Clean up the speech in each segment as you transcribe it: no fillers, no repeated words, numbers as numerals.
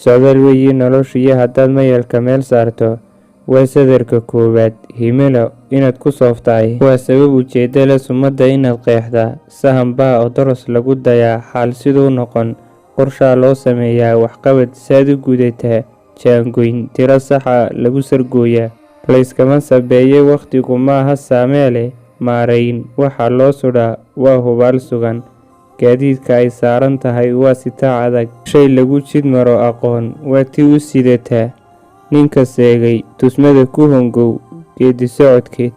socdaal weeye noloshiyo haddaad mayalka meel saarto waa sadarka koowaad. himilo inaad ku sooftahay waa sabab ujeedda leh sumadda inaad qeexdaa. sahan baa oo daros lagu dayaa xaal siduu noqon. qorshaa loo sameeyaa waxqabad saad u gudataa. jaangoyn tiro saxa lagu sargooyaa. layskama sabeeyey wakhtigu maaha saameele. maarayn waxaa loo sudhaa waa hubaal sugan. gaadiidka ay saaran tahay waa sitaa adag. shay lagu jid maro aqoon waa tii u sidataa. ninka seegay tusmada ku hongow geedi socodkeed.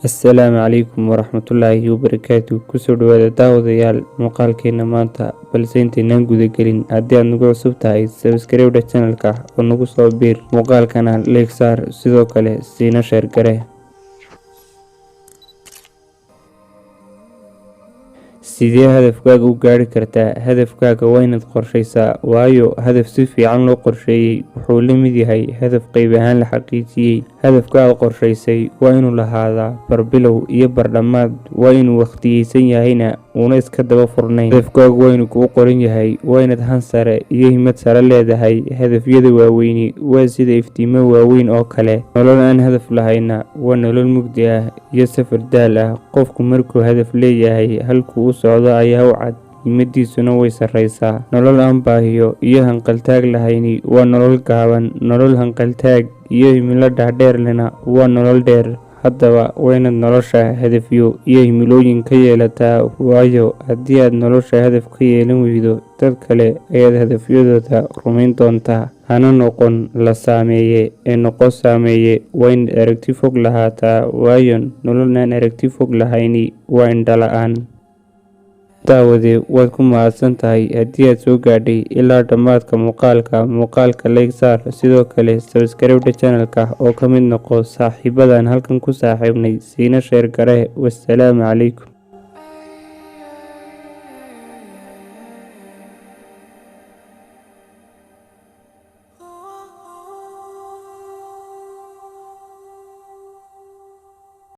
assalaamu calaykum waraxmatullaahi wabarakaatu. kusoo dhawaada daawadayaal muuqaalkeena maanta, balse intaynaan gudagelin haddii aad nagu cusub tahay sabskribdha channelka oo nagu soo biir muuqaalkana leeg saar, sidoo kale siina sheer gare. sidee hadafkaaga u gaari kartaa? hadafkaaga waa inaad qorshaysaa, waayo hadaf si fiican loo qorsheeyey wuxuu la mid yahay hadaf qayb ahaan la xaqiijiyey. hadafkaaga qorshaysay waa inuu lahaadaa barbilow iyo bardhammaad, waa inuu waqtiyeysan yahayna uuna iska daba furnayn. hadafkaagu waa inuu kuu qoran yahay, waa inaad han sare iyo himad sare leedahay. hadafyada waaweyni waa sida iftiimo waaweyn oo kale. nolol aan hadaf lahayna waa nolol mugdi ah iyo safar daal ah. qofku markuu hadaf leeyahay halkuu u socdo ayaa u cad, himadiisuna way sarreysaa. nolol aan baahiyo iyo hanqaltaag lahayni waa nolol gaaban. nolol hanqaltaag iyo himilo dhaadheer lehna waa nolol dheer. haddaba waa inaad nolosha hadafyo iyo himilooyin ka yeelataa, waayo haddii aad nolosha hadaf ka yeelan weydo dad kale ayaad hadafyadooda rumayn doontaa. hana noqon la saameeye ee noqo saameeye. waa inaad aragti fog lahaataa, waayo nolol aan aragti fog lahayni waa indhala-aan. daawade waad ku mahadsan tahay haddii aad soo gaadhay ilaa dhammaadka muuqaalka leeg saar, sidoo kale sabskribdha channelka oo ka mid noqo saaxiibadan halkan ku saaxiibnay, siina sheer gare. wassalaamu calaykum.